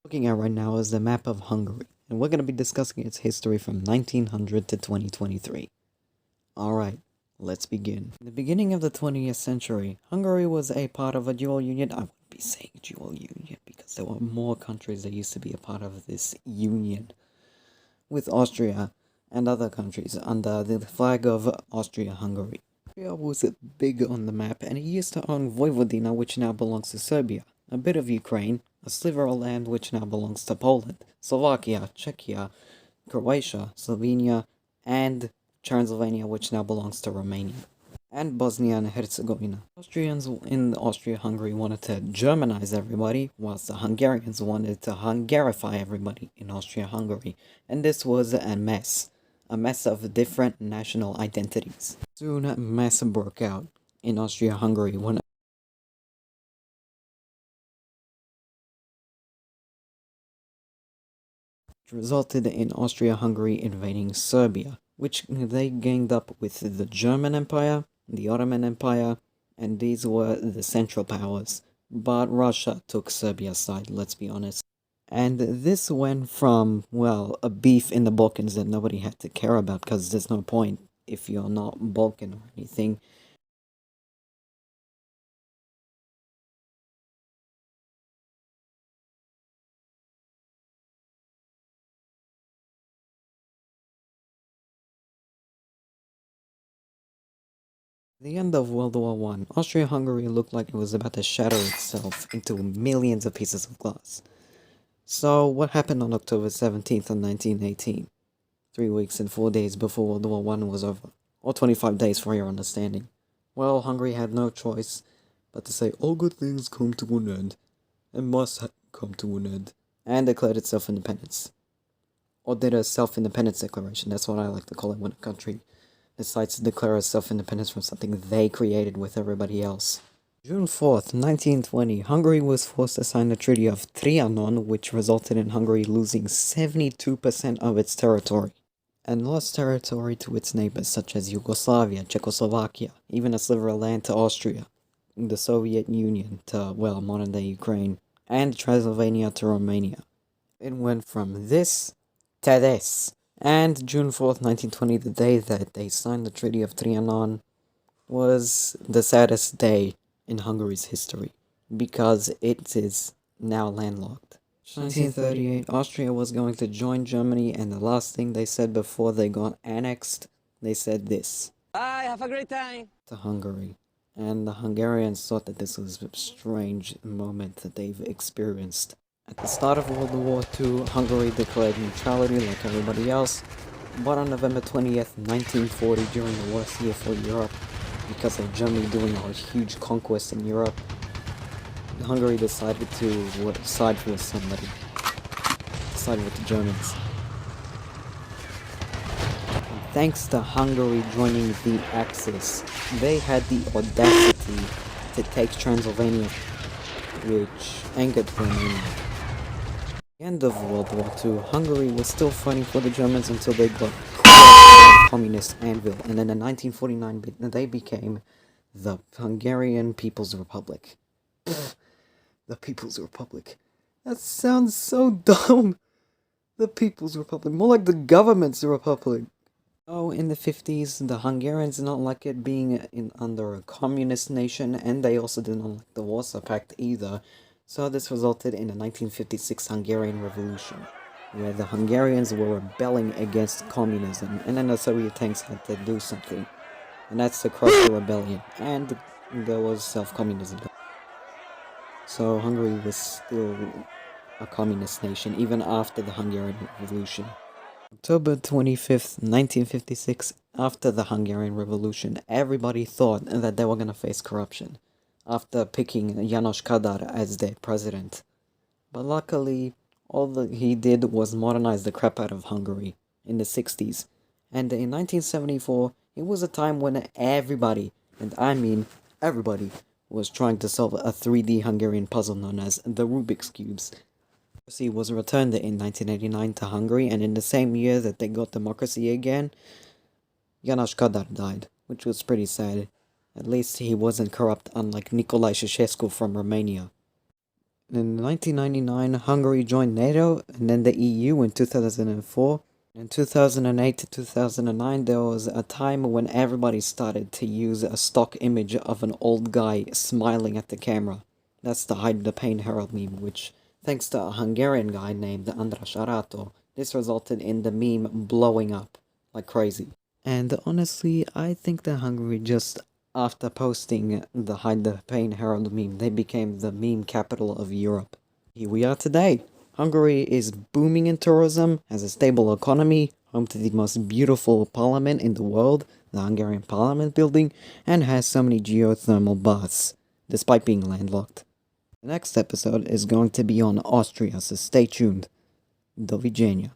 Looking at right now is the map of Hungary, and we're going to be discussing its history from 1900 to 2023. Alright, let's begin. In the beginning of the 20th century, Hungary was a part of a dual union. I wouldn't be saying dual union because there were more countries that used to be a part of this union, with Austria and other countries under the flag of Austria-Hungary. Austria was big on the map, and it used to own Vojvodina, which now belongs to Serbia, a bit of Ukraine, a sliver of land which now belongs to Poland, Slovakia, Czechia, Croatia, Slovenia, and Transylvania, which now belongs to Romania, and Bosnia and Herzegovina. Austrians in Austria-Hungary wanted to Germanize everybody, whilst the Hungarians wanted to Hungarify everybody in Austria-Hungary, and this was a mess of different national identities. Soon a mess broke out in Austria-Hungary when resulted in Austria-Hungary invading Serbia, which they ganged up with the German Empire, the Ottoman Empire, and these were the Central Powers. But Russia took Serbia's side, let's be honest. And this went from, well, a beef in the Balkans that nobody had to care about because there's no point if you're not Balkan or anything. The end of World War I, Austria-Hungary looked like it was about to shatter itself into millions of pieces of glass. So, what happened on October 17th of 1918? 3 weeks and 4 days before World War I was over. Or 25 days for your understanding. Well, Hungary had no choice but to say all good things come to an end, and must come to an end, and declared itself independence. Or did a self-independence declaration, that's what I like to call it when a country decides to declare a self-independence from something they created with everybody else. June 4th, 1920, Hungary was forced to sign the Treaty of Trianon, which resulted in Hungary losing 72% of its territory, and lost territory to its neighbors such as Yugoslavia, Czechoslovakia, even a sliver of land to Austria, the Soviet Union to, well, modern-day Ukraine, and Transylvania to Romania. It went from this to this. And June 4th, 1920, the day that they signed the Treaty of Trianon, was the saddest day in Hungary's history, because it is now landlocked. 1938, Austria was going to join Germany, and the last thing they said before they got annexed, they said this. Bye, have a great time! To Hungary. And the Hungarians thought that this was a strange moment that they've experienced. At the start of World War II, Hungary declared neutrality like everybody else, but on November 20th, 1940, during the worst year for Europe, because of Germany doing a huge conquest in Europe, Hungary decided to side with somebody. Side with the Germans. And thanks to Hungary joining the Axis, they had the audacity to take Transylvania, which angered Romania. At the end of World War II, Hungary was still fighting for the Germans until they got communist anvil, and then in 1949 they became the Hungarian People's Republic. The People's Republic. That sounds so dumb. The People's Republic. More like the government's republic. Oh, in the 50s, the Hungarians did not like it being under a communist nation, and they also did not like the Warsaw Pact either. So this resulted in the 1956 Hungarian Revolution, where the Hungarians were rebelling against communism, and then the Soviet tanks had to do something. And that's to crush the rebellion, and there was self-communism. So Hungary was still a communist nation, even after the Hungarian Revolution. October 25th, 1956, after the Hungarian Revolution, everybody thought that they were going to face corruption, after picking János Kadar as their president. But luckily, all that he did was modernize the crap out of Hungary in the 60s. And in 1974, it was a time when everybody, and I mean everybody, was trying to solve a 3D Hungarian puzzle known as the Rubik's Cubes. Democracy was returned in 1989 to Hungary, and in the same year that they got democracy again, János Kadar died, which was pretty sad. At least he wasn't corrupt, unlike Nicolae Ceausescu from Romania. In 1999, Hungary joined NATO and then the EU in 2004. In 2008 to 2009, there was a time when everybody started to use a stock image of an old guy smiling at the camera. That's the Hide the Pain Herald meme, which, thanks to a Hungarian guy named Andras Arato, this resulted in the meme blowing up like crazy. And honestly, I think that Hungary just, after posting the Hide the Pain Herald meme, they became the meme capital of Europe. Here we are today. Hungary is booming in tourism, has a stable economy, home to the most beautiful parliament in the world, the Hungarian Parliament building, and has so many geothermal baths, despite being landlocked. The next episode is going to be on Austria, so stay tuned. Do widzenia.